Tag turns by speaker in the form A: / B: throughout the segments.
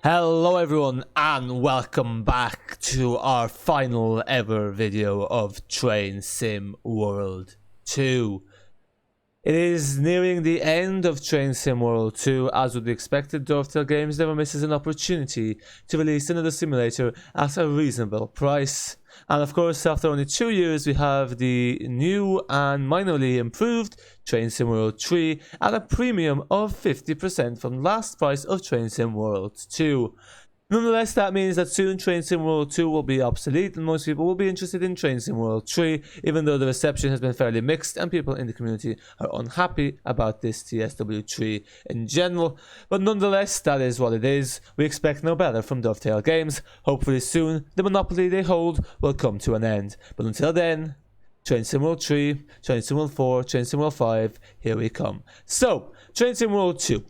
A: Hello everyone and welcome back to our final ever video of Train Sim World 2. It is nearing the end of Train Sim World 2. As would be expected, Dovetail Games never misses an opportunity to release another simulator at a reasonable price. And of course, after only 2 years, we have the new and minorly improved Train Sim World 3 at a premium of 50% from last price of Train Sim World 2. Nonetheless, that means that soon Train Sim World 2 will be obsolete and most people will be interested in Train Sim World 3, even though the reception has been fairly mixed and people in the community are unhappy about this TSW3 in general. But nonetheless, that is what it is. We expect no better from Dovetail Games. Hopefully soon, the monopoly they hold will come to an end. But until then, Train Sim World 3, Train Sim World 4, Train Sim World 5, here we come. So, Train Sim World 2.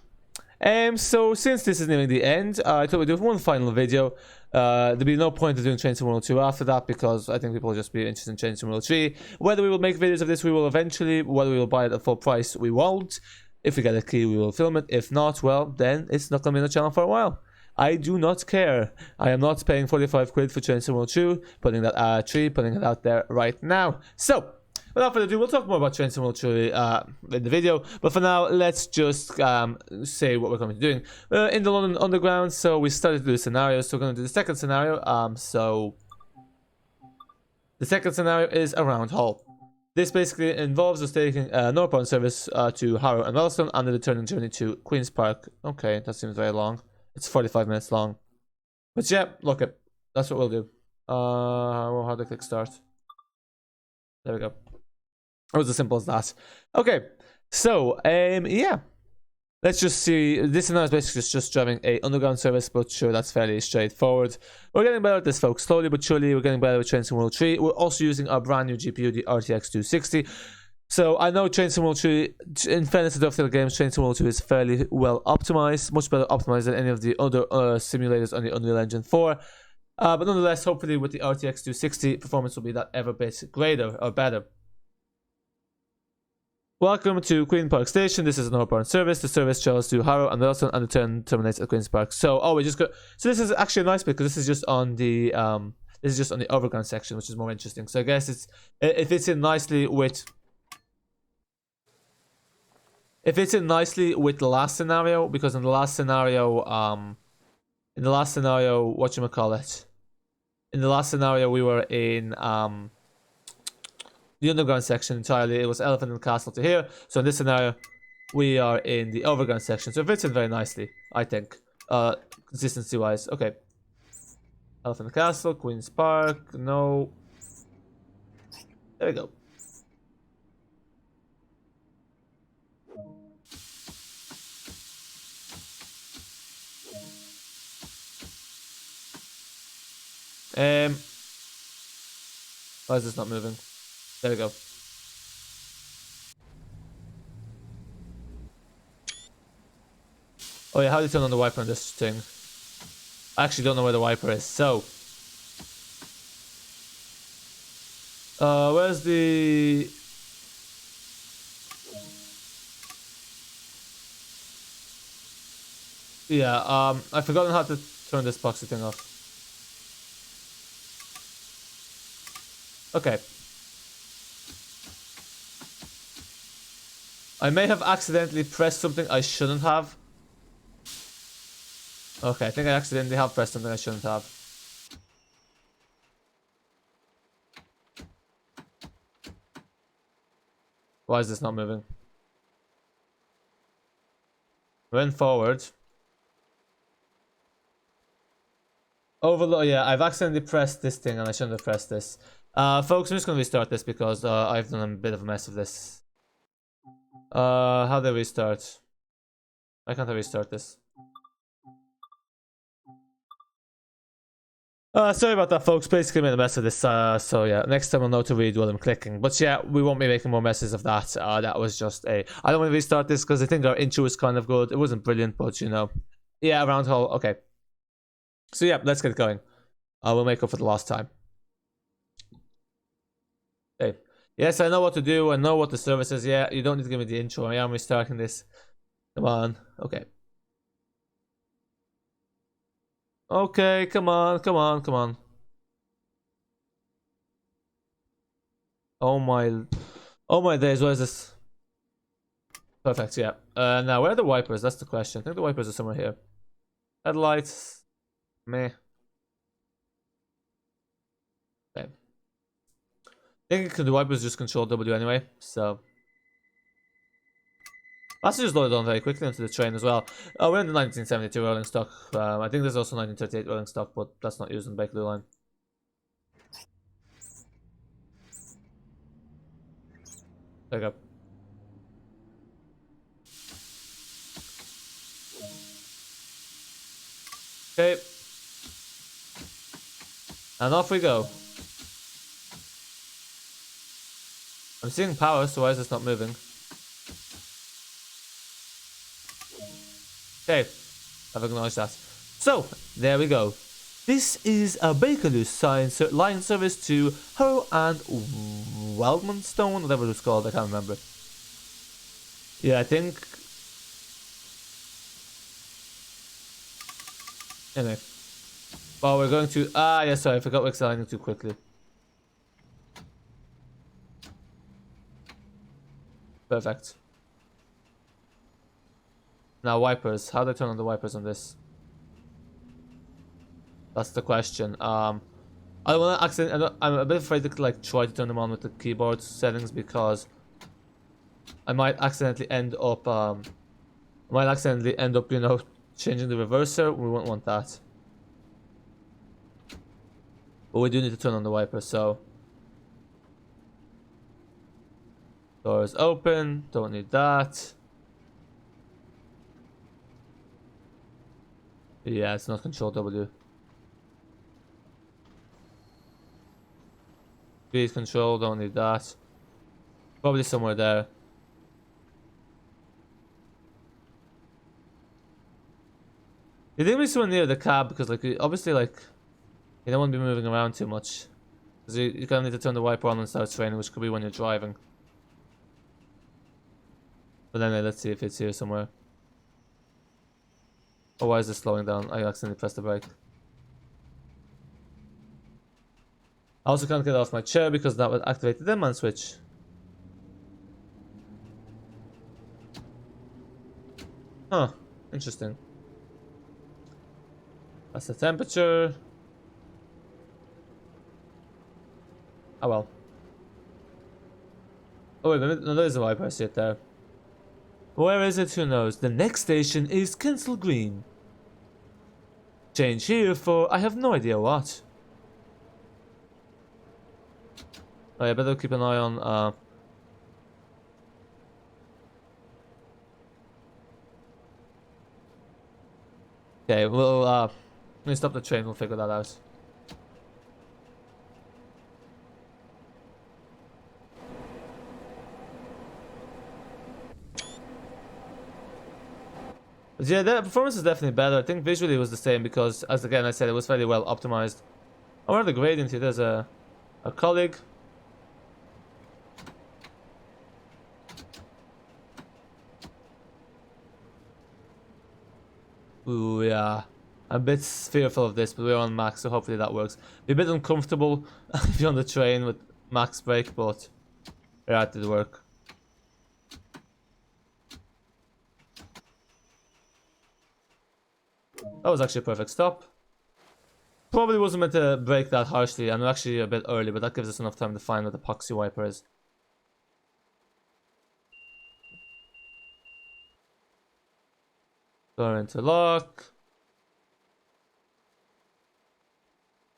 A: So since this is nearing the end, I thought we'd do one final video. There'd be no point of doing Train Sim World 2 after that because I think people will just be interested in Train Sim World 3. Whether we will make videos of this, we will eventually. Whether we will buy it at full price, we won't. If we get a key, we will film it. If not, well, then it's not going to be on the channel for a while. I do not care. I am not paying 45 quid for Train Sim World 2, putting it out there right now. So, without further ado, we'll talk more about Train Sim World 3 in the video. But for now, let's just say what we're going to be doing. In the London Underground, so we started to do scenarios. So we're going to do the second scenario. So the second scenario is a round haul. This basically involves us taking a northbound service to Harrow and Wealdstone and the returning journey to Queen's Park. Okay, that seems very long. It's 45 minutes long. But yeah, look it. That's what we'll do. How do I click start? There we go. It was as simple as that. Okay, so yeah, let's just see. This now is basically just driving a underground service, but sure, that's fairly straightforward. We're getting better at this, folks. Slowly but surely, we're getting better with Train Sim World 3. We're also using our brand new GPU, the RTX 260. So I know Train Sim World 3, in fairness to Dovetail Games, Train Sim World 2 is fairly well optimized, much better optimized than any of the other simulators on the Unreal Engine 4. But nonetheless, hopefully with the RTX 260, performance will be that ever bit greater or better. Welcome to Queen Park Station. This is a northbound service. The service travels to Harrow and Wealdstone and the turn terminates at Queen's Park. So, we just got. So this is actually a nice bit because this is just on the Overground section, which is more interesting. So I guess it fits in nicely with. It fits in nicely with the last scenario because in the last scenario, whatchamacallit? In the last scenario, we were in the underground section entirely. It was Elephant and Castle to here. So in this scenario, we are in the overground section. So it fits in very nicely, I think. Consistency wise. Okay. Elephant and Castle, Queen's Park, no. There we go. Why is this not moving? There we go. Oh yeah, how do you turn on the wiper on this thing? I actually don't know where the wiper is, so... where's the... Yeah, I've forgotten how to turn this boxy thing off. Okay. I may have accidentally pressed something I shouldn't have. Okay, I think I accidentally have pressed something I shouldn't have. Why is this not moving? Run forward. Overload. Yeah, I've accidentally pressed this thing and I shouldn't have pressed this. Folks, I'm just going to restart this because I've done a bit of a mess of this. How do I restart? Why can't I restart this? Sorry about that, folks. Basically made a mess of this. So yeah, next time I'll know to read what I'm clicking. But yeah, we won't be making more messes of that. That was just a... I don't want to restart this because I think our intro was kind of good. It wasn't brilliant, but you know. Yeah, round hole. Okay. So yeah, let's get going. We'll make up for the last time. Okay. Yes, I know what to do. I know what the service is. Yeah, you don't need to give me the intro. I am restarting this. Come on. Okay. Okay, come on, come on, come on. Oh my days, what is this? Perfect, yeah. Now, where are the wipers? That's the question. I think the wipers are somewhere here. Headlights. Meh. Okay. I think the wipers just control W anyway, so. Let's just load it on very quickly into the train as well. We're in the 1972 rolling stock. I think there's also 1938 rolling stock, but that's not used in Bakerloo Line. There you go. Okay. And off we go. I'm seeing power, so why is this not moving? Okay. I've acknowledged that. So, there we go. This is a Bakerloo line service to Harrow and Wealdstone, whatever it's called, I can't remember. Yeah, I think. Anyway. Well, we're going to. Yeah, sorry, I forgot we're accelerating too quickly. Perfect. Now, wipers. How do I turn on the wipers on this? That's the question. I don't want to accident. I'm a bit afraid to like try to turn them on with the keyboard settings because I might accidentally end up. You know, changing the reverser. We won't want that. But we do need to turn on the wiper, so. Doors open. Don't need that. Yeah, it's not control W. Speed control, don't need that. Probably somewhere there. You think we somewhere near the cab because, like, obviously, like, you don't want to be moving around too much. Because you kind of need to turn the wiper on and start training, which could be when you're driving. But anyway, let's see if it's here somewhere. Oh, why is this slowing down? I accidentally pressed the brake. I also can't get off my chair because that would activate the dead man switch. Huh, interesting. That's the temperature. Oh well. Oh wait a minute, no, there's a wiper, I see it there. Where is it? Who knows? The next station is Kensal Green. Change here for I have no idea what. Oh yeah, better keep an eye on okay, we'll let me stop the train, we'll figure that out. But yeah, the performance is definitely better. I think visually it was the same because, as again I said, it was fairly well optimized. Oh, where are the gradient here? There's a colleague. Ooh, yeah. I'm a bit fearful of this, but we're on max, so hopefully that works. Be a bit uncomfortable if you're on the train with max brake, but yeah, it did work. That was actually a perfect stop. Probably wasn't meant to brake that harshly, and we're actually a bit early, but that gives us enough time to find what the epoxy wiper is. Door interlock.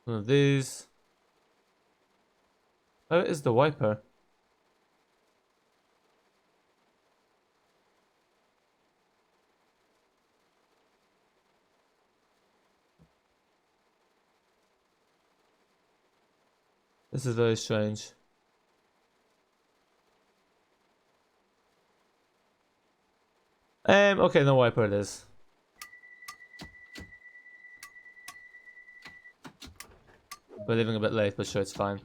A: One of these. Where is the wiper? This is very strange. Okay, no wiper it is. We're leaving a bit late, but sure, it's fine.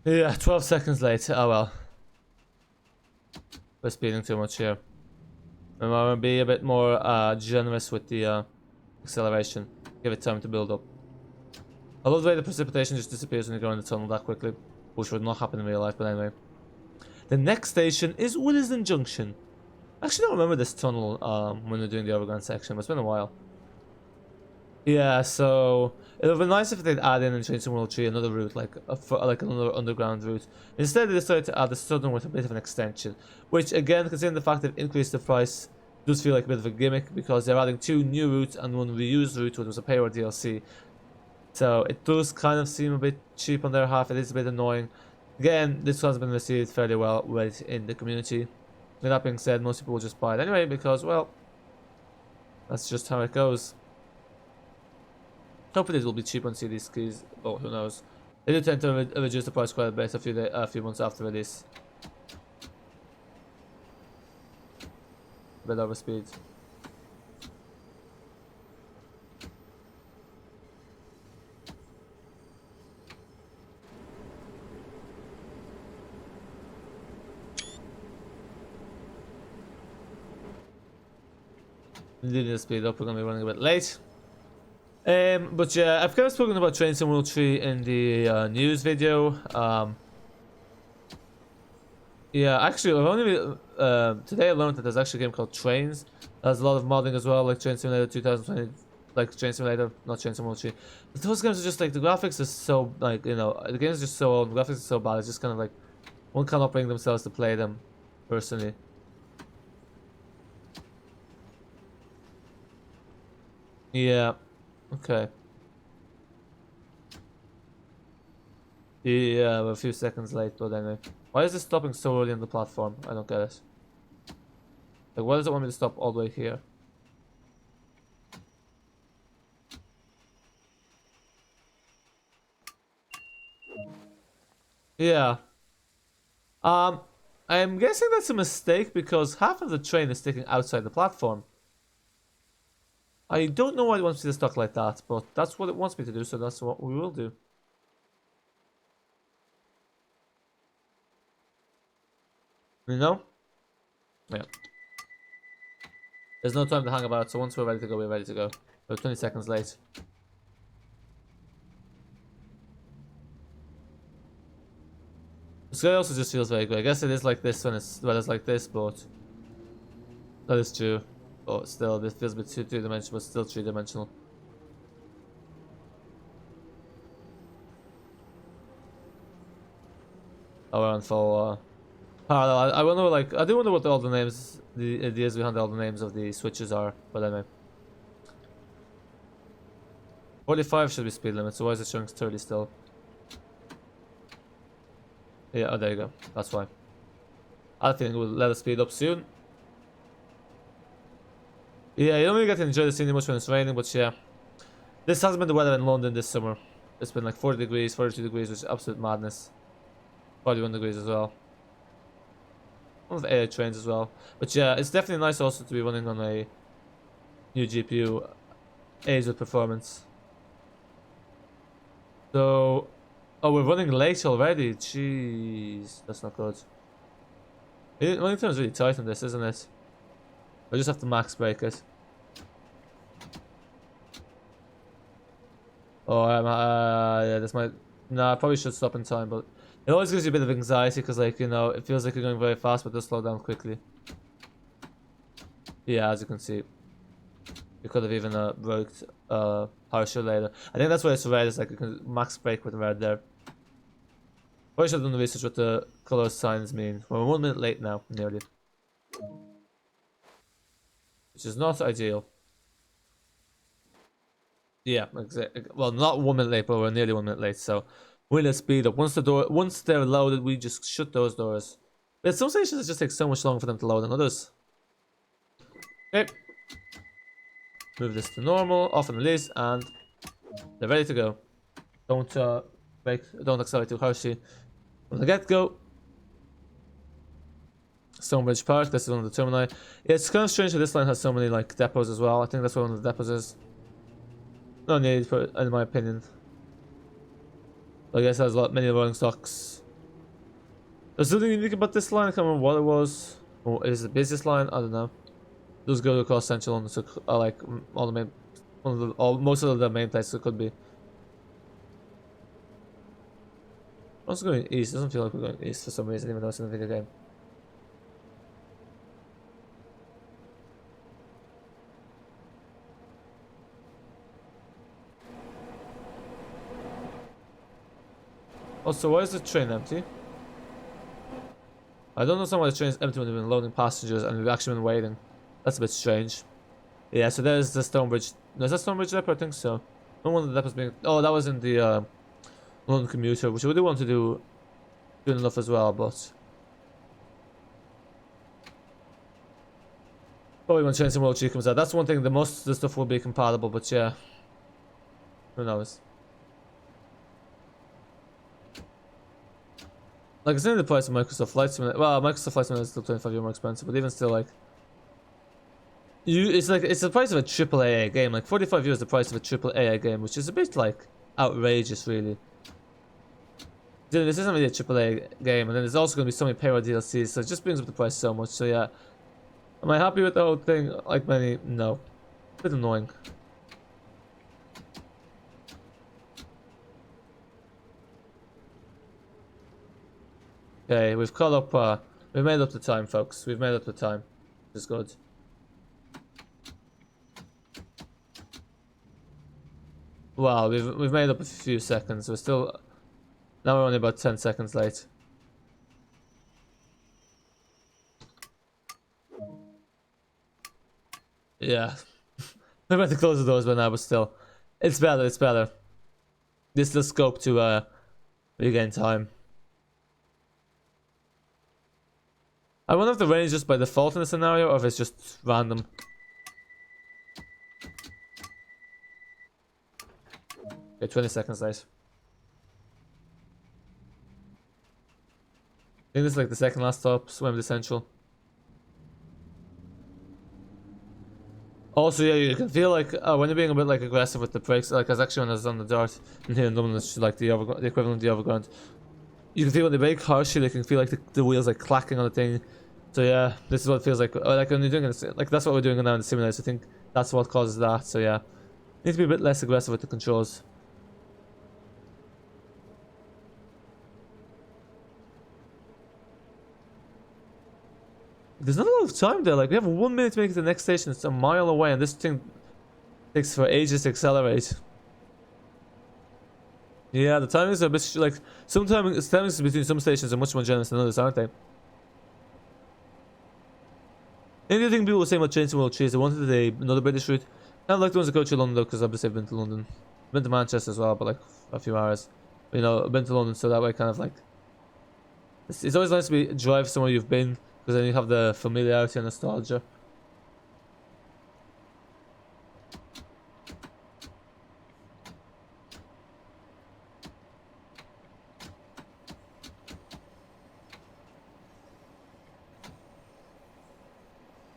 A: Yeah, 12 seconds late. Oh well. We're speeding too much here. I'm gonna be a bit more generous with the acceleration. Give it time to build up. I love the way the precipitation just disappears when you go in the tunnel that quickly, which would not happen in real life, but anyway. The next station is Willesden Junction. I actually don't remember this tunnel when we were doing the Overground section, but it's been a while. Yeah, so it would have been nice if they'd add in Train Sim World 3 another route, like another underground route. Instead, they decided to add the southern with a bit of an extension, which again, considering the fact they've increased the price, does feel like a bit of a gimmick because they're adding 2 new routes and 1 reused route, which was a pay or DLC. So it does kind of seem a bit cheap on their half. It is a bit annoying. Again, this has been received fairly well in the community. With that being said, most people will just buy it anyway because, well, that's just how it goes. Hopefully it will be cheap on CD keys, but who knows. They do tend to reduce the price quite a bit a few months after release. A bit over speed. We do need to speed up, we're going to be running a bit late. But yeah, I've kind of spoken about Train Sim World 3 in the news video. Yeah, actually, I've only today I learned that there's actually a game called Trains. There's a lot of modding as well, like Train Simulator 2020, like Train Simulator, not Train Sim World 3. But those games are just like, the graphics is so, like, you know, the game's just so old, the graphics are so bad, it's just kind of like, one cannot bring themselves to play them, personally. Yeah. Okay. Yeah, we're a few seconds late, but anyway. Why is this stopping so early on the platform? I don't get it. Like, why does it want me to stop all the way here? Yeah. I'm guessing that's a mistake because half of the train is sticking outside the platform. I don't know why it wants me to stuck like that, but that's what it wants me to do, so that's what we will do. You know? Yeah. There's no time to hang about, so once we're ready to go, we're ready to go. We're 20 seconds late. This guy also just feels very good. I guess it is like this when it's like this, but that is true. But still, this feels a bit too two-dimensional, but still three-dimensional. Oh, we're on full parallel. I wonder, like, I do wonder what all the names, the ideas behind all the names of the switches are, but anyway. 45 should be speed limit, so why is it showing 30 still? Yeah, oh, there you go. That's why. I think we'll let us speed up soon. Yeah, you don't really get to enjoy the scene much when it's raining, but yeah. This has been the weather in London this summer. It's been like 40 degrees, 42 degrees, which is absolute madness. 41 degrees as well. One of the AI trains as well. But yeah, it's definitely nice also to be running on a new GPU, aids with performance. So, oh, we're running late already. Jeez, that's not good. Running time is really tight on this, isn't it? I just have to max break it. Oh, yeah, this might. No, I probably should stop in time, but it always gives you a bit of anxiety because, like, you know, it feels like you're going very fast, but does slow down quickly. Yeah, as you can see, you could have even braked harsher later. I think that's why it's red. It's like you can max brake with red there. Probably should have done the research what the color signs mean. We're 1 minute late now, nearly, which is not ideal. Yeah, exactly. Well, not 1 minute late, but we're nearly 1 minute late. So we're gonna speed up. Once they're loaded, we just shut those doors. But some stations it just takes so much longer for them to load than others. Okay. Move this to normal, off and release, and they're ready to go. Don't don't accelerate too harshly. From the get-go. Stonebridge Park, this is one of the termini. Yeah, it's kind of strange that this line has so many like depots as well. I think that's what one of the depots is. No need for, in my opinion. I guess it has many rolling stocks. There's something unique about this line. I can't remember what it was. Or is it the busiest line? I don't know. Those go across central London, so like all the main, most of the main places it could be. I'm also going east. Doesn't feel like we're going east for some reason, even though it's in the video game. Also, why is the train empty? I don't understand why the train's empty when we've been loading passengers and we've actually been waiting. That's a bit strange. Yeah, so there's the Stonebridge. No, is that Stonebridge Depot? I think so. No one of the depots being. Oh, that was in the London commuter, which I really want to do good enough as well, but probably when Train Sim World 3 comes out. That's one thing. The most of the stuff will be compatible, but yeah, who knows? Like, it's only the price of Microsoft Flight Simulator. Well, Microsoft Flight Simulator is still 25 € more expensive, but even still, like, it's the price of a AAA game. Like, 45 € is the price of a AAA game, which is a bit like outrageous, really. Dude, this isn't really a AAA game, and then there's also going to be so many paywall DLCs, so it just brings up the price so much. So yeah, am I happy with the whole thing? Like many, no, a bit annoying. Okay, we've caught up. We've made up the time, folks. We've made up the time. It's good. Wow, we've made up a few seconds. We're still now we're only about 10 seconds late. Yeah, we're about to close the doors by now, but still, it's better. It's better. This is the scope to regain time. I wonder if the rain is just by default in the scenario, or if it's just random. Okay, 20 seconds late. I think this is like the second last stop, Wembley Central. Also, yeah, you can feel like when you're being a bit like aggressive with the brakes, like as actually when I was on the dart and here in Dublin, it's like the equivalent of the overground. You can feel when they brake harshly, you can feel like the wheels like clacking on the thing. So yeah, this is what it feels like. Like when you're doing it, like that's what we're doing now in the simulator. So I think that's what causes that. So yeah, need to be a bit less aggressive with the controls. There's not a lot of time there. Like we have 1 minute to make it to the next station. It's a mile away, and this thing takes for ages to accelerate. Yeah, the timings are a bit like sometimes timings between some stations are much more generous than others, aren't they? And the other thing people were saying about Train Sim World 3 is they wanted another British route. Kind of like the ones that go to London though, because obviously I've been to London. I've been to Manchester as well, but like a few hours. But, you know, I've been to London, so that way kind of like it's always nice to drive somewhere you've been, because then you have the familiarity and nostalgia.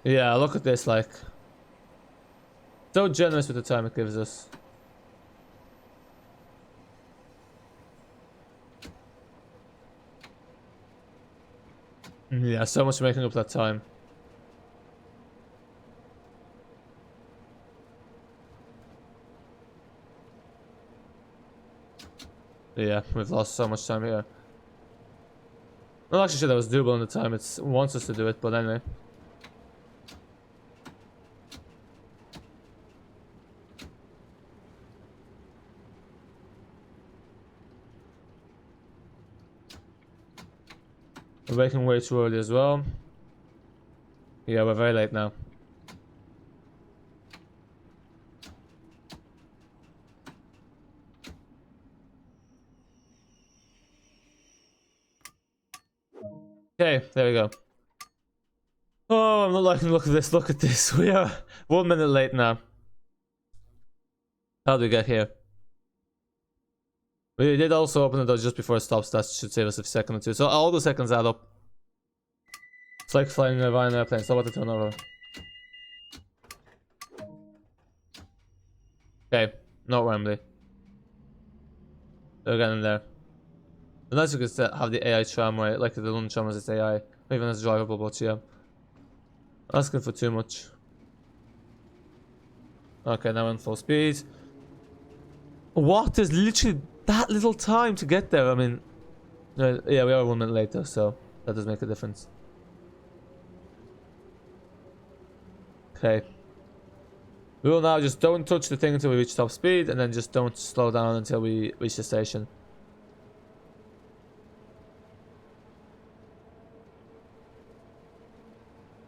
A: Yeah, look at this, like so generous with the time it gives us. Yeah, so much for making up that time. But yeah, we've lost so much time here. I'm not actually sure that was doable in the time it wants us to do it, but anyway. We're waking way too early as well. Yeah, we're very late now. Okay, there we go. Oh, I'm not liking the look of this. Look at this. We are 1 minute late now. How did we get here? We did also open the door just before it stops. That should save us a second or two. So all the seconds add up. It's like flying in an airplane. So what to turn over. Okay, not Wembley. They're getting there. Unless you could have the AI tramway, like the London tram as AI, or even as drivable, but yeah. Asking for too much. Okay, now we're in full speed. What? There's literally that little time to get there. I mean, yeah, we are 1 minute later, so that does make a difference. Okay. We will now just don't touch the thing until we reach top speed, and then just don't slow down until we reach the station.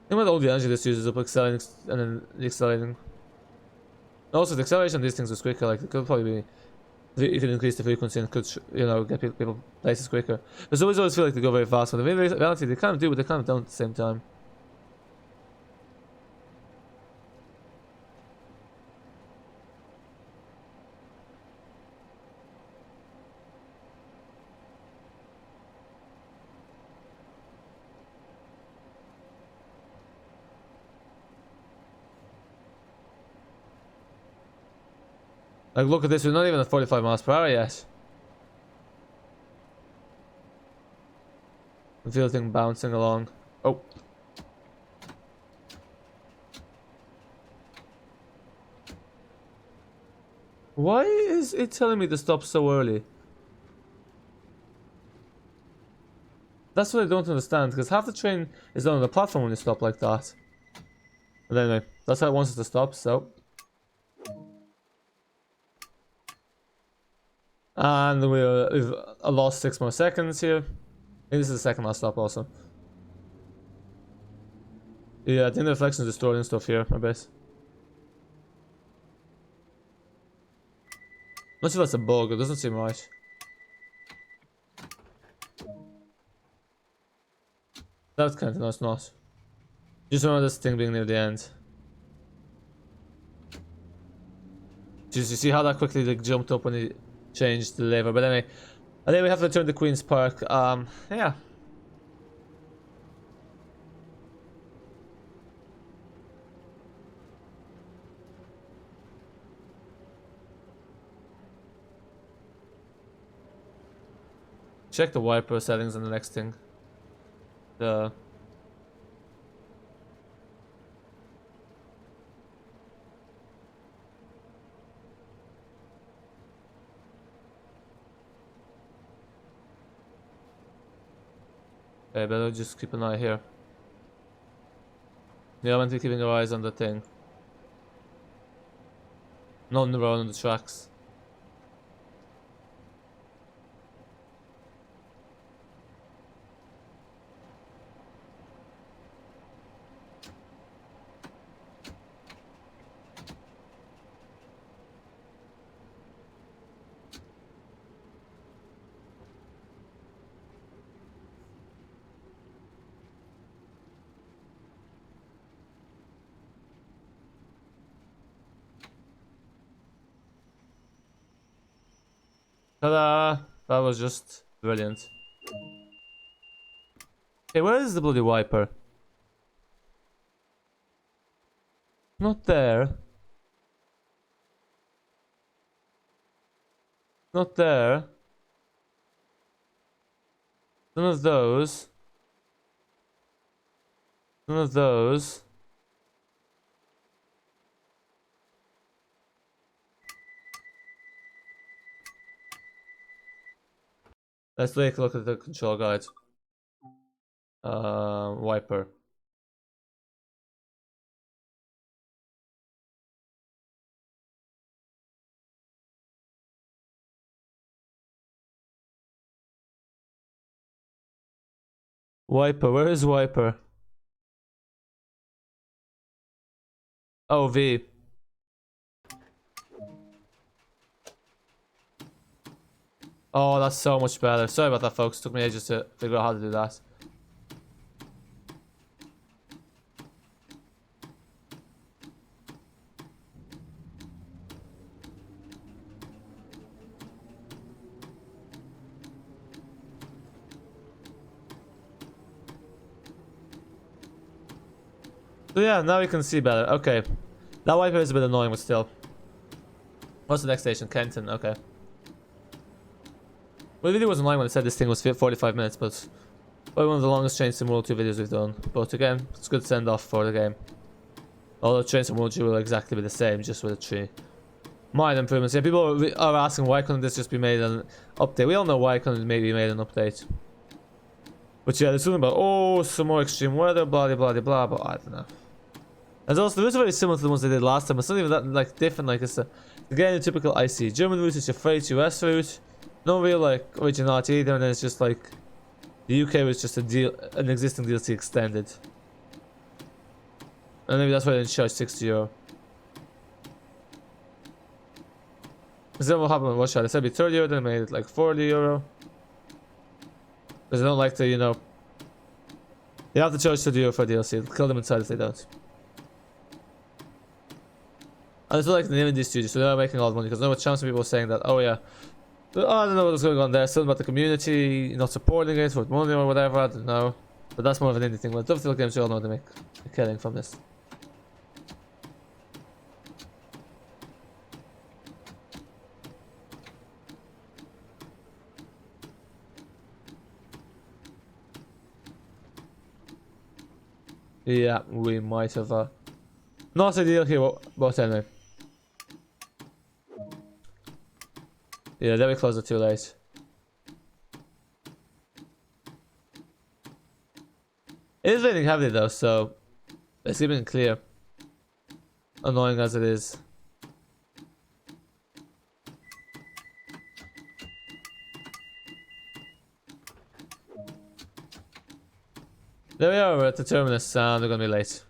A: Think about all the energy this uses up accelerating and then accelerating. Also, the acceleration of these things was quicker. Like, it could probably be, if it increased the frequency and could, you know, get people places quicker. There's always feel like they go very fast, but in reality, they kind of do, but they kind of don't at the same time. Like, look at this, we're not even at 45 miles per hour yet. I feel the thing bouncing along. Oh. Why is it telling me to stop so early? That's what I don't understand, because half the train is on the platform when you stop like that. But anyway, that's how it wants us to stop, so. And we've lost 6 more seconds here. I think this is the second last stop also. Yeah, I think the reflection is distorting stuff here, I bet. Not sure if that's a bug, it doesn't seem right. That's kind of no, it's not. Just remember this thing being near the end. Just you see how that quickly like jumped up when he changed the lever. But anyway, I think we have to return to Queen's Park. Yeah. Check the wiper settings on the next thing. Okay, better just keep an eye here. Yeah, I'm meant to be keeping your eyes on the thing. Not on the road, on the tracks. Ta-da! That was just brilliant. Okay, where is the bloody wiper? Not there. Not there. None of those. None of those. Let's take a look at the control guide. Wiper. Wiper, where is wiper? Oh, V. Oh, that's so much better. Sorry about that, folks. It took me ages to figure out how to do that. So yeah, now we can see better. Okay. That wiper is a bit annoying, but still. What's the next station? Kenton, okay. Well, the video wasn't long when I said this thing was 45 minutes, but probably one of the longest Train Sim World 2 videos we've done. But again, it's a good send off for the game. Although Train Sim World 2 will exactly be the same, just with a tree. Minor improvements. Yeah, people are asking why couldn't this just be made an update. We all know why couldn't it maybe made an update. But yeah, there's something about, oh, some more extreme weather, blah, blah, blah, blah, but I don't know. And also, the routes are very similar to the ones they did last time. It's not even that, like, different. Like, it's again, a typical IC German route. It's your freight US route. No real, like, originality either. And then it's just, like, the UK was just an existing DLC extended. And maybe that's why they didn't charge €60. Because then what happened with Russia? They said it'd be €30, then they made it, like, €40. Because they don't like to, you know... They have to charge €30 for DLC. It'll kill them inside if they don't. And it's not like the indie studio, so they're making all the money. Because I know a chance of people saying that, oh yeah, oh, I don't know what's going on there. Something about the community not supporting it with money or whatever. I don't know. But that's more of an indie thing. But Dovetail Games, you all know they make a killing from this. Yeah, we might have. Not ideal here, but anyway. Yeah, then we closed it too late. It is raining heavily though, so it's even clear. Annoying as it is. There we are, we're at the terminus and we're gonna be late.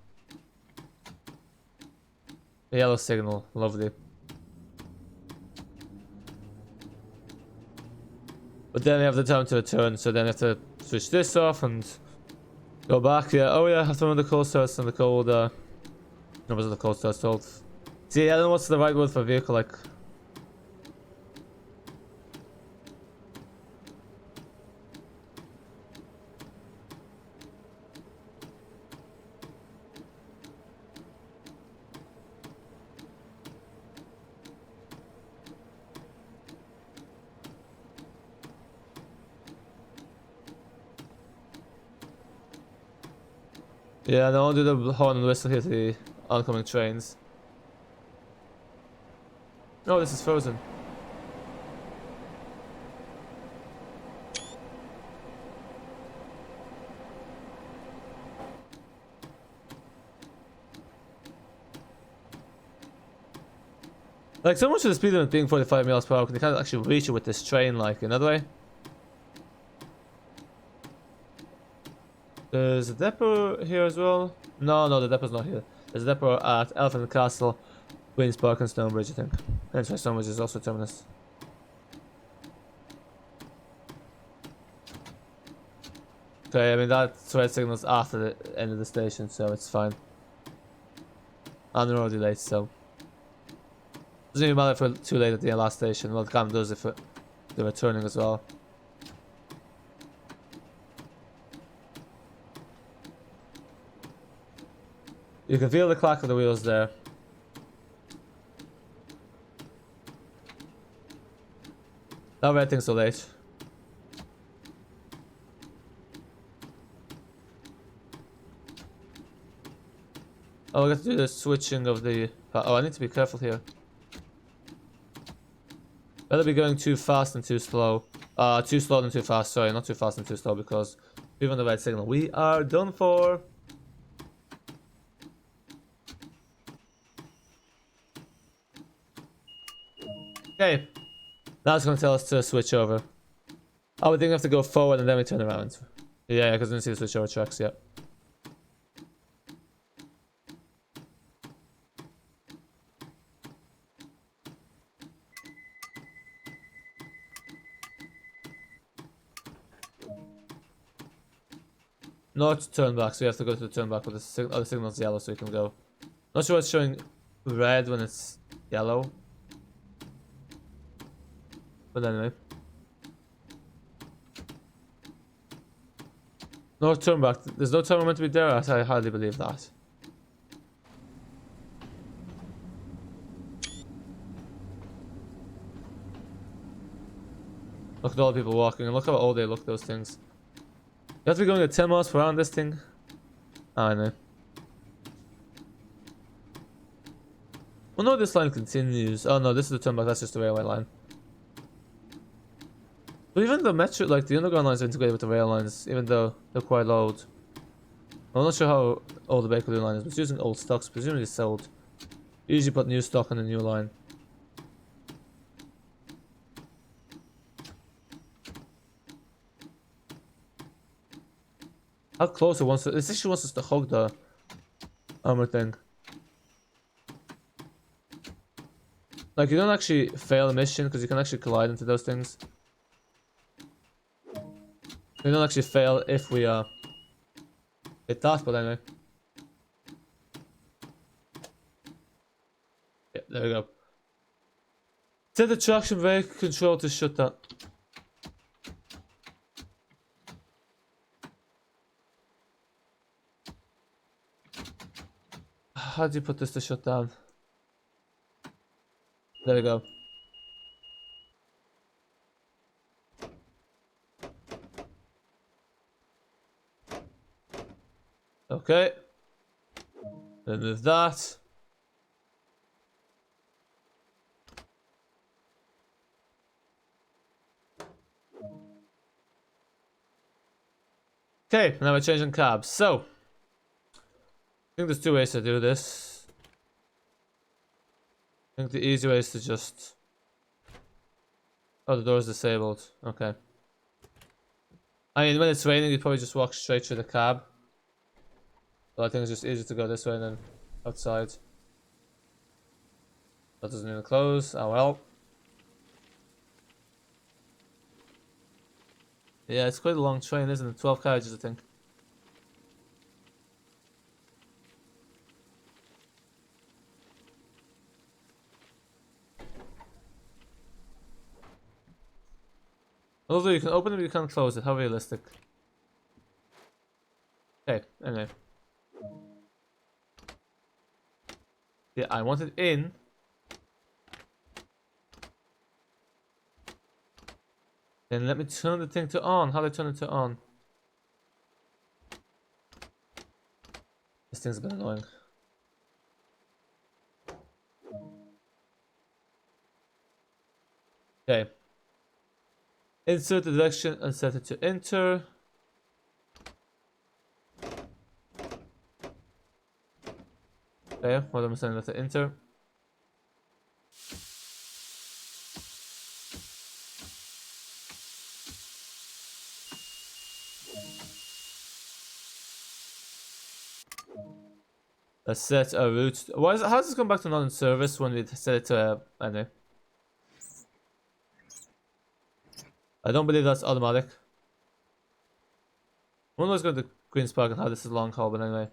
A: The yellow signal, lovely. But then we have the time to return, so then we have to switch this off and go back. Yeah, oh yeah, I have to run the cold starts and the cold, no, was it the cold starts told? See, I don't know what's the right word for vehicle, like. Yeah, no, I'll do the horn and whistle here to the oncoming trains. Oh, this is frozen. Like, so much of the speed limit being 45 miles per hour, you can't actually reach it with this train, like, another way. There's a depot here as well. No, the depot's not here. There's a depot at Elephant Castle, Queen's Park, and Stonebridge, I think. And Stonebridge is also a terminus. Okay, I mean that red signal's after the end of the station, so it's fine. And they're already late, so doesn't even matter if we're too late at the last station. Well, it kind of does if they're returning as well. You can feel the clack of the wheels there. That red thing's so late. Oh, I got to do the switching of the... Oh, I need to be careful here. Better be going too fast and too slow. Too slow and too fast. Sorry, not too fast and too slow, because we've on the red signal. We are done for. Okay. Now it's going to tell us to switch over. Oh, we think we have to go forward and then we turn around. Yeah, because we didn't see the switch over tracks yet. Not turn back, so you have to go to the turn back, but the signal's yellow, so you can go. Not sure what's showing red when it's yellow. But anyway. No turn back. There's no turn meant to be there. I hardly believe that. Look at all the people walking, and look how old they look, those things. You have to be going at 10 miles per hour on this thing. Oh, I know. Well, no, this line continues. Oh no, this is the turnabout, that's just the railway line. But even the metro, like the underground lines are integrated with the rail lines, even though they're quite old. I'm not sure how old the Bakerloo line is, but it's using old stocks, presumably sold. Usually put new stock on the new line. How close it wants to... It actually wants us to hug the armor thing. Like, you don't actually fail a mission, because you can actually collide into those things. We don't actually fail if we hit that, but anyway. Yeah, there we go. Set the traction brake control to shut that. How do you put this to shut down? There we go. Okay. Remove that. Okay, now we're changing cabs. So, I think there's two ways to do this. I think the easy way is to just... Oh, the door is disabled. Okay. I mean, when it's raining, you probably just walk straight through the cab. But I think it's just easier to go this way than outside. That doesn't even close. Oh well. Yeah, it's quite a long train, isn't it? 12 carriages, I think. Although you can open it, but you can't close it. How realistic. Okay, anyway. Yeah, I want it in. Then let me turn the thing to on. How do I turn it to on? This thing's a bit annoying. Okay. Insert the direction and set it to enter. Okay, what am I saying? Let it enter. Let's set a route. Why is it, how does this come back to non-service when we set it to anyway? I don't believe that's automatic. One was going to Queen's Park and how this is long haul, but anyway.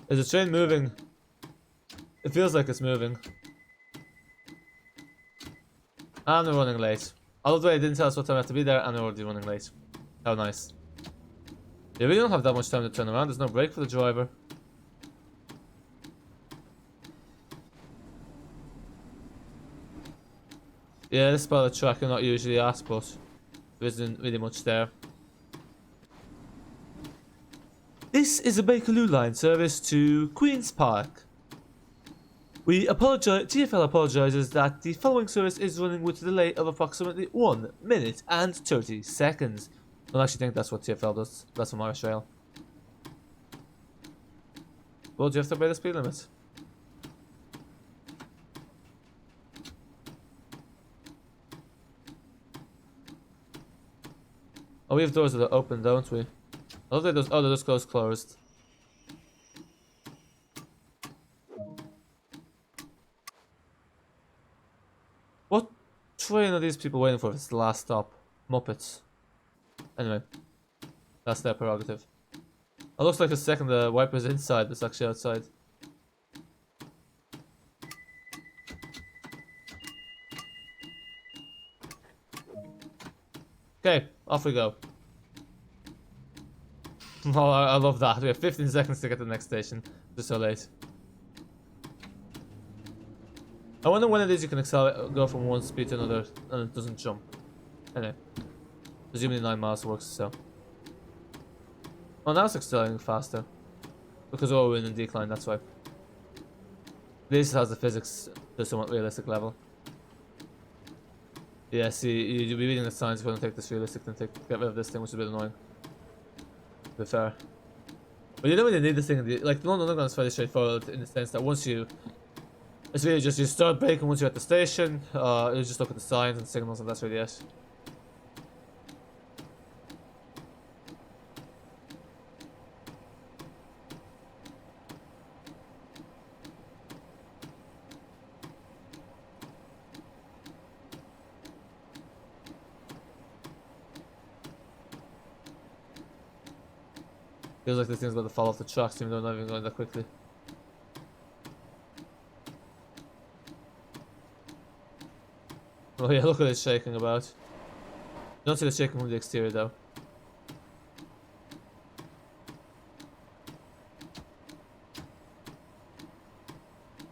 A: Is the train moving? It feels like it's moving. And we're running late. Although they didn't tell us what time we have to be there, and we're already running late. How nice. Yeah, we don't have that much time to turn around. There's no break for the driver. Yeah, this part of the track I'm not usually at, but there isn't really much there. This is a Bakerloo Line service to Queen's Park. TfL apologises that the following service is running with a delay of approximately 1 minute and 30 seconds. I don't actually think that's what TfL does. That's from Irish Rail. Well, do you have to obey the speed limit? Oh, we have doors that are open, don't we? I don't think those. Oh, they're just closed. What train are these people waiting for if it's the last stop? Muppets. Anyway, that's their prerogative. It looks like a second the wiper's inside, but it's actually outside. Okay, off we go. Oh, I love that. We have 15 seconds to get to the next station. Just so late. I wonder when it is you can go from one speed to another and it doesn't jump. Anyway. Presumably 9 miles works, so. Oh, now it's accelerating faster. Because we're in a decline, that's why. At least it has the physics to a somewhat realistic level. Yeah, see, you'll be reading the signs if you want to take this realistic, then get rid of this thing, which is a bit annoying. To be fair. But you don't really need this thing, like, the London Underground is fairly straightforward in the sense that once you... It's really just you start braking once you're at the station, you just look at the signs and signals and that's really it. Feels like this thing's about to fall off the tracks even though not even going that quickly. Oh yeah, look at it shaking about. You don't see the shaking from the exterior though.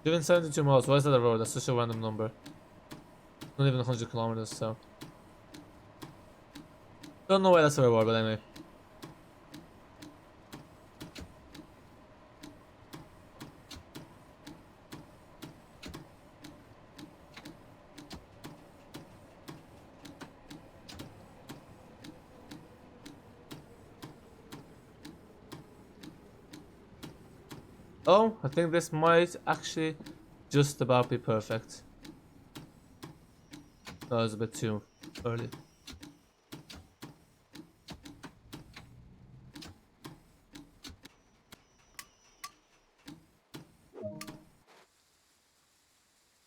A: Doing 72 miles, why is that a road? That's such a random number. Not even 100 kilometers, so. Don't know why that's a reward, but anyway. Oh, I think this might actually just about be perfect. That was a bit too early.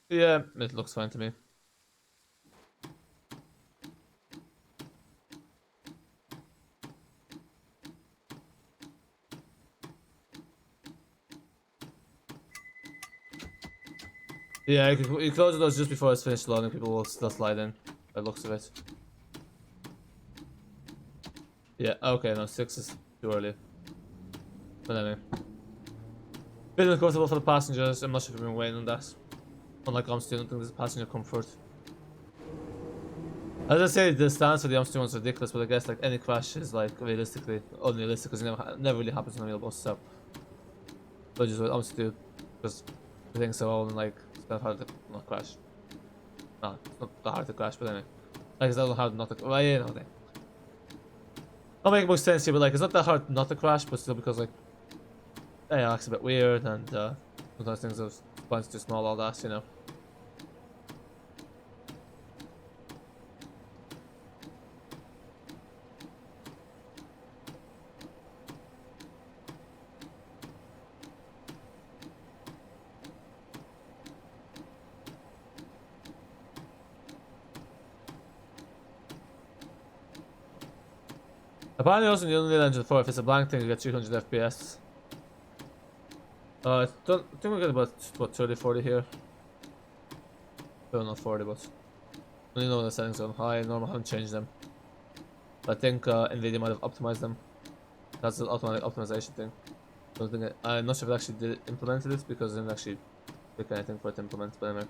A: Yeah, it looks fine to me. Yeah, you close the doors just before it's finished loading, people will still slide in, by the looks of it. Yeah, okay, no, 6 is too early. But anyway. Bit uncomfortable for the passengers, I'm not sure if we've been waiting on that. Unlike Amsterdam, I don't think there's passenger comfort. As I say, the stance for the Amsterdam one's ridiculous, but I guess like any crash is like realistically unrealistic because it never really happens on a real bus, so. But just what Amsterdam do, because the thing's so old and like, it's kind of hard to not crash. No, it's not that hard to crash, but anyway. Like, it's not hard not to, well, yeah, no, thing. Not making much sense here, but like, it's not that hard not to crash, but still because like, yeah, it's a bit weird, and sometimes things are spines too small, all that, you know. Apparently also in the Unreal Engine 4, if it's a blank thing, you get 300 FPS. I think we get about, what, 30, 40 here? Well, not 40, but... I don't know the settings are on high, normal, I haven't changed them. I think Nvidia might have optimized them. That's an automatic optimization thing. I'm not sure if it actually implemented it, because it didn't actually pick anything for it to implement, but anyway.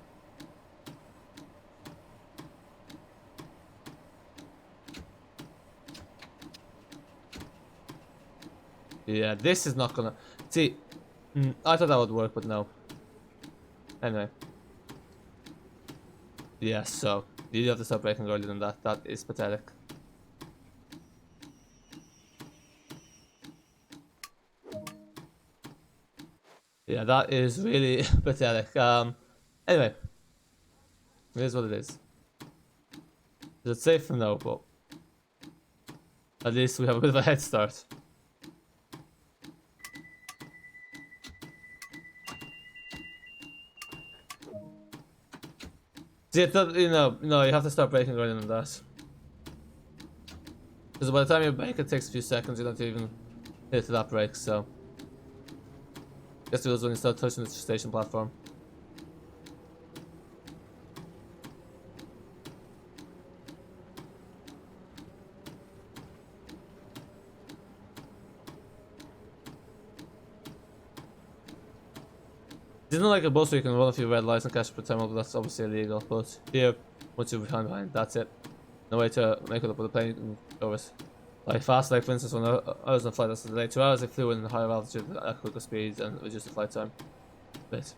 A: Yeah, this is not gonna... See, I thought that would work, but no. Anyway. Yeah, so, you have to start braking earlier than that. That is pathetic. Yeah, that is really pathetic. Anyway. It is what it is. Is it safe? No, but... At least we have a bit of a head start. See, you know, no, you have to start braking earlier than that. Because by the time you brake, it takes a few seconds. You don't even hit that brake, so. Guess it was when you start touching the station platform. isn't like a bus where you can run a few red lights and catch up with terminal, but that's obviously illegal. But here, once you're behind, that's it. No way to make it up with a plane over it. Like fast, like for instance, when I was on a flight that's delayed 2 hours, I flew in higher altitude at quicker speeds and reduced the flight time. But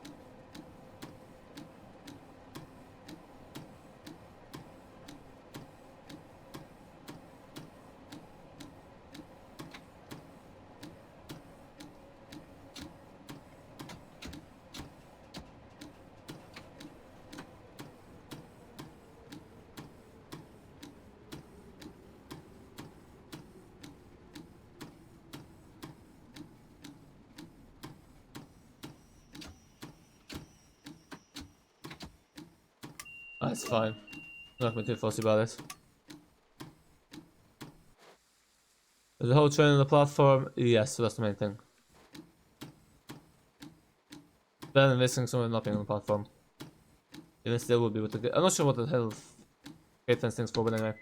A: that's fine. I'm not gonna be too fussy about it. There's a whole train on the platform. Yes, so that's the main thing. Better than missing someone not being on the platform. Even still would be with the. I'm not sure what the hell gate fence thing's for, but anyway.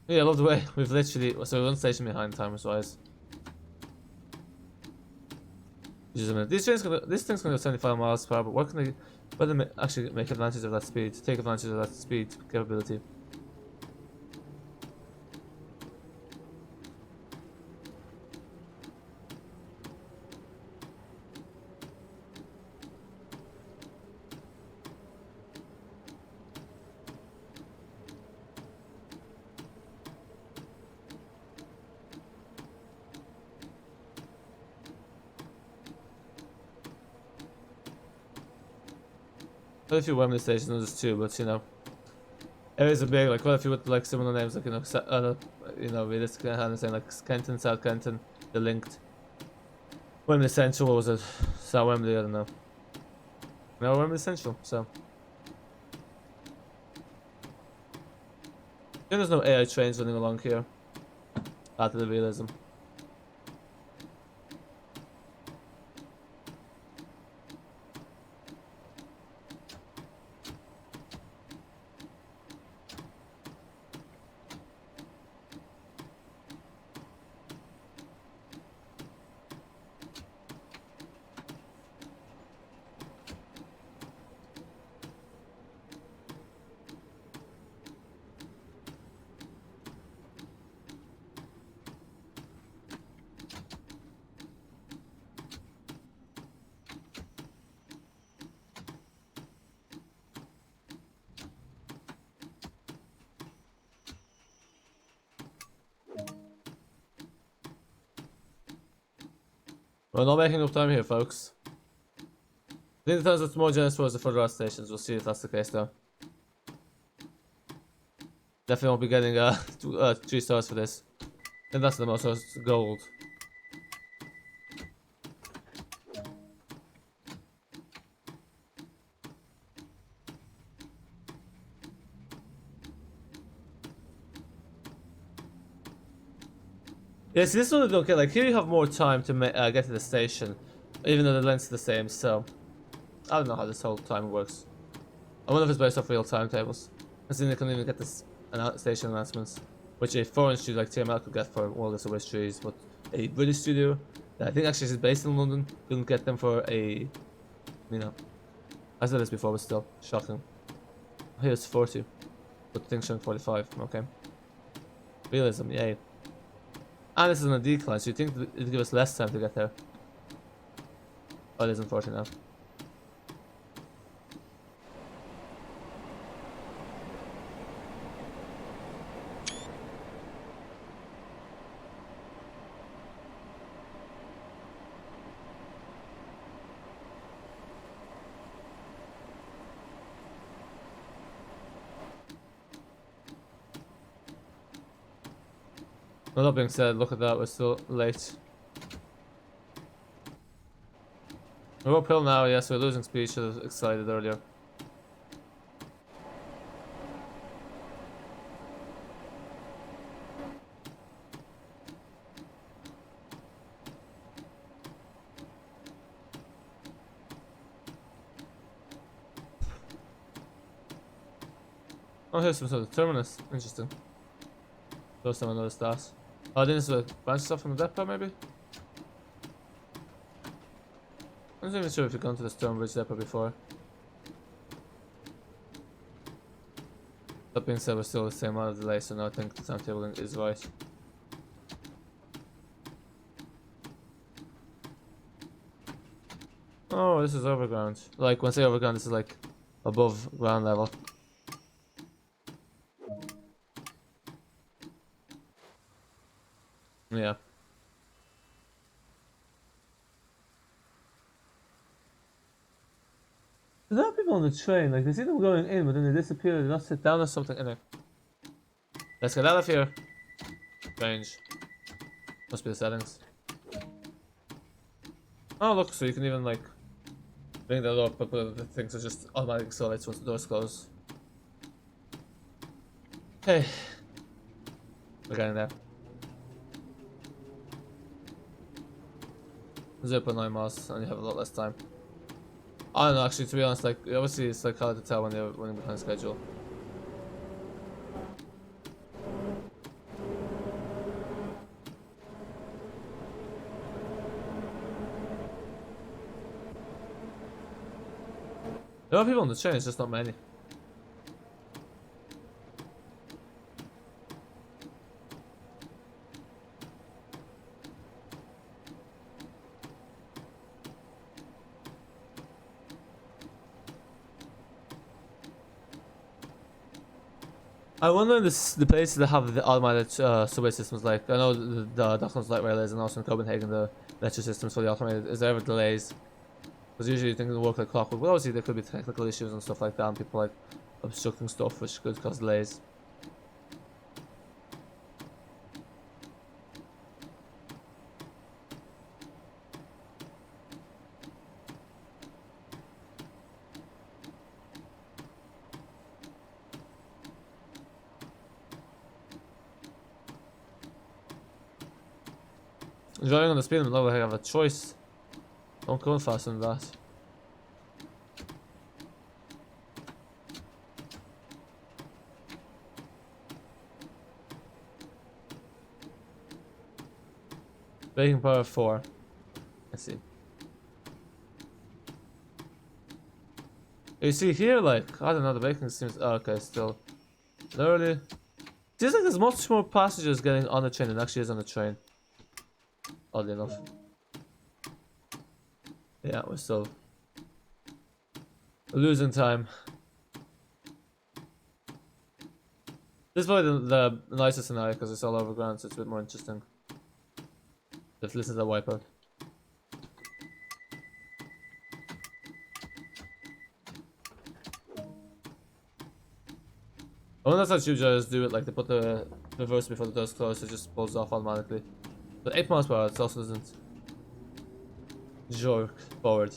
A: Yeah, I love the way we've literally. So we're one station behind timers wise. Just a minute. This thing's gonna go 75 miles per hour, but what can they? Whether actually make advantage of that speed, take advantage of that speed capability. Quite a few Wembley stations, not just two, but you know, areas are big. Like quite a few with like similar names, like you know, realistically, I understand like Kenton, South Kenton, they're linked. Wembley Central, what was it? South Wembley, I don't know. No, Wembley Central. So there's no AI trains running along here. After the realism. We're not making up time here, folks. I think the times it's more generous towards the further out stations. We'll see if that's the case, though. Definitely won't be getting 3 stars for this. And that's the most, so it's gold. Yeah, see, this is what I don't get. Like, here you have more time to get to the station, even though the length's the same, so I don't know how this whole time works. I wonder if it's based off real timetables. And then they can even get this station announcements, which a foreign studio like TML could get for all this West trees, but a British studio that I think actually is based in London couldn't get them for a, you know, I said this before, but still shocking. Here's 40, but the thing's showing 45. Okay, realism, yay. And this is on a decline, so you think it'd give us less time to get there. Oh, it isn't 40 now. Well, that being said, look at that, we're still late. We're uphill now, yes, we're losing speed, should have excited earlier. Oh, here's some sort of terminus. Interesting. First time I noticed that. Oh, this is a bunch of stuff from the depot, maybe? I'm not even sure if you've gone to the Stonebridge depot before. That being said, we're still the same amount of delay, so now I think the timetable is right. Oh, this is overground. Like, when I say overground, this is like above ground level. Yeah. There's a lot of people on the train, like, they see them going in, but then they disappear, they not sit down or something. Anyway. Let's get out of here. Strange. Must be the settings. Oh, look, so you can even, like, bring that up, but the things are just automatically accelerates once the doors close. Hey. We're getting there. 0.9 miles, and you have a lot less time. I don't know, actually, to be honest, like, obviously it's like hard to tell when you're running behind schedule. There are people on the train, it's just not many. I wonder the places that have the automated subway systems, like, I know the Docklands light rail is, and also in Copenhagen the metro systems for the automated, is there ever delays? Because usually things work like clockwork, but obviously there could be technical issues and stuff like that, and people like obstructing stuff which could cause delays. Driving on the speed limit level, I have a choice. Don't go faster than that. Braking power 4. I see. You see here, like, I don't know, the braking seems, oh, okay, still. Literally. Seems like there's much more passengers getting on the train than actually is on the train. Oddly enough. Yeah, we're still losing time. This is probably the nicest scenario because it's all overground, so it's a bit more interesting. Let's listen to the wipeout. I wonder if that's how drivers do it, like they put the reverse before the doors close, so it just pulls off automatically. But 8 miles per hour, it also doesn't jerk forward.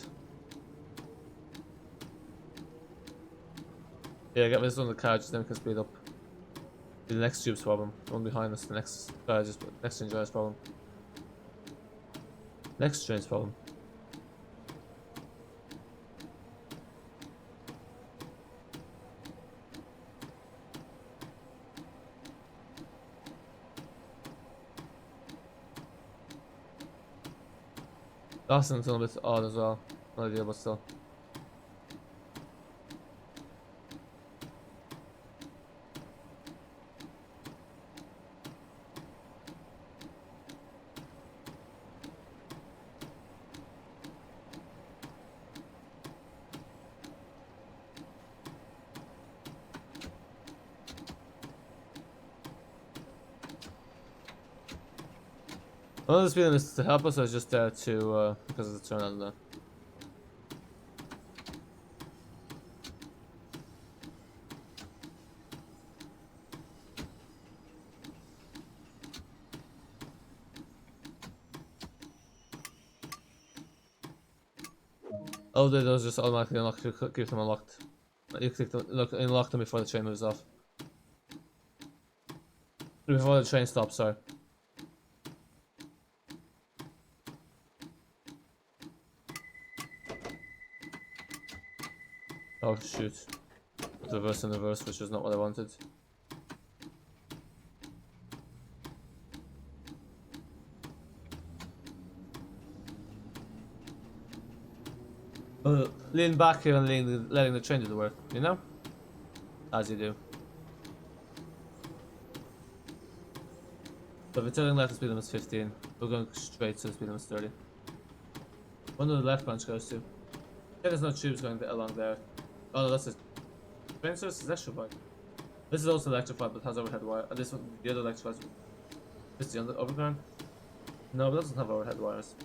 A: Yeah, get this on the carriage, then we can speed up. The next tube's problem. The one behind us, the next carriage's, next engineer's problem. Next train's problem. That's a little bit odd as well. No idea, but still. I don't know if this is to help us or just there to, because of the turn on there. Oh, they those just automatically unlock, keep them unlocked. You click them, unlock them before the train moves off. Before the train stops, sorry. Oh shoot. Reverse and reverse, which was not what I wanted. Lean back here and letting the train do the work, you know? As you do. So if it's turning left, the speed limit is 15. We're going straight, so the speed limit is 30. Wonder the left branch goes to. Yeah, there's no tubes going along there. Oh no, that's a train service is electrified. This is also electrified, but has overhead wire. And this one, the other electrified. This is the overground. No, but it doesn't have overhead wires.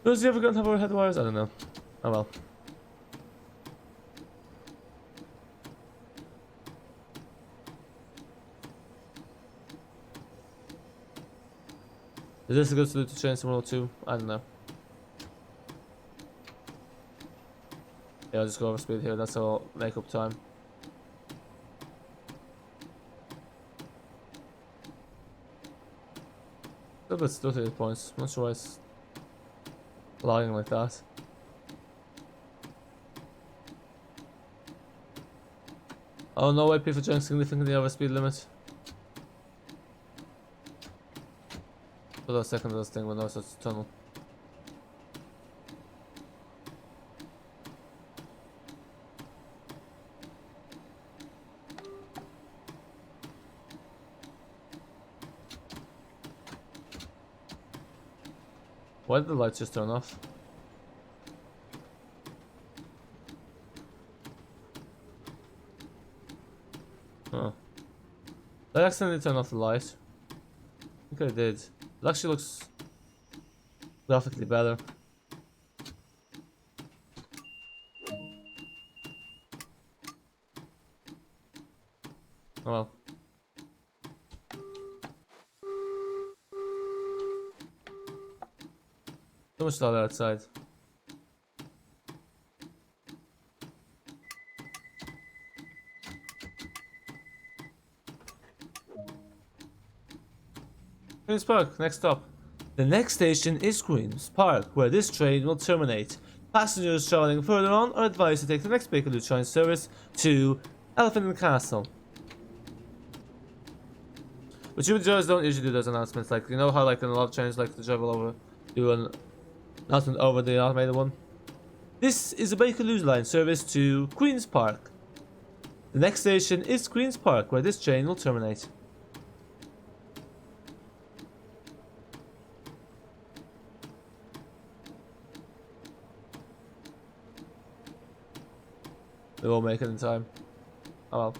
A: Does the overground have overhead wires? I don't know. Oh well. Is this a good solution to train Sim World 2? I don't know. Yeah, I'll just go over speed here, that's all make up time. A little bit stuck at these points. I'm not sure why it's lagging like that. Oh no way, people going significantly over speed limit. For a second of this thing when I was such a tunnel. Why did the lights just turn off? Oh. Did I accidentally turn off the light? I think I did. It actually looks graphically better. Oh well. So much light outside. Queen's Park, next stop. The next station is Queen's Park, where this train will terminate. Passengers travelling further on are advised to take the next Bakerloo train service to Elephant and Castle. But YouTubers don't usually do those announcements, like, you know how like in a lot of trains like to travel over, do an announcement over the automated one? This is a Bakerloo Line service to Queen's Park. The next station is Queen's Park, where this train will terminate. We won't make it in time. Oh well.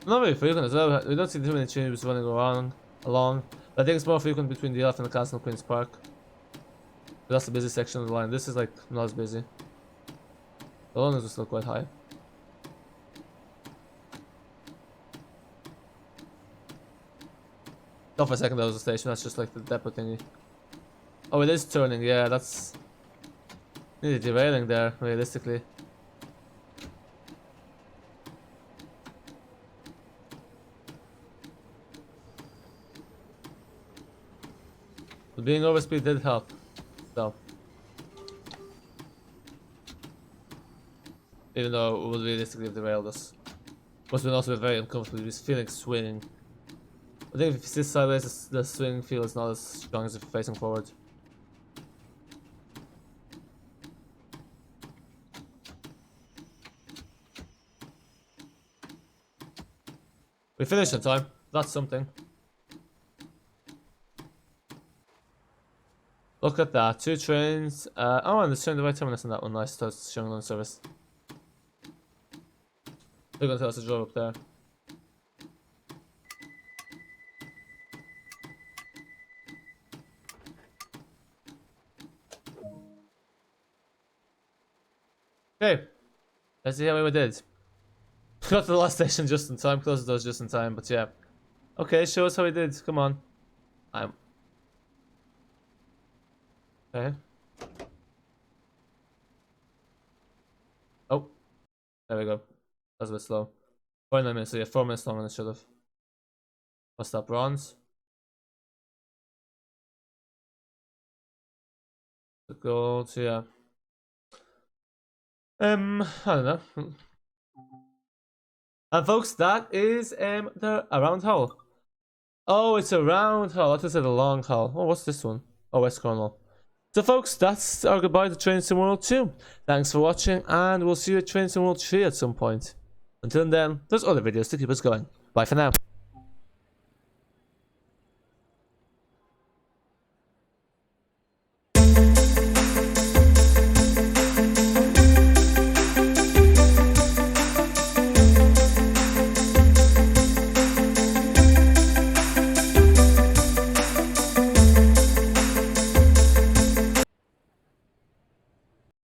A: Not very frequent as well. We don't see too many tubes running along. But I think it's more frequent between the Elephant and Castle and Queen's Park. But that's the busy section of the line. This is like not as busy. The line is still quite high. Not for a second that was a station, that's just like the depot thingy. Oh, it is turning, yeah, that's nearly derailing there, realistically. But being overspeed did help, so. Even though it would realistically have derailed us. Must have been also very uncomfortable, just feeling swinging. I think if you sit sideways, the swing feel is not as strong as if you're facing forward. We finished in time. That's something. Look at that. 2 trains. Oh, and it's showing the right terminus on that one. Nice. So it's showing on service. They're going to tell us to drive up there. Okay. Let's see how we did. Got to the last station just in time. Closed the doors just in time. But yeah. Okay, show us how we did. Come on. Okay. Oh. There we go. That's a bit slow. 49 minutes. So yeah, 4 minutes longer than it should have. What's that? Bronze? The gold. Yeah. I don't know. And folks, that is the a round hole. Oh, it's a round hole. I thought it said a long hole. Oh, what's this one? Oh, West Cornwall. So folks, that's our goodbye to Train Sim World 2. Thanks for watching, and we'll see you at Train Sim World 3 at some point. Until then, there's other videos to keep us going. Bye for now.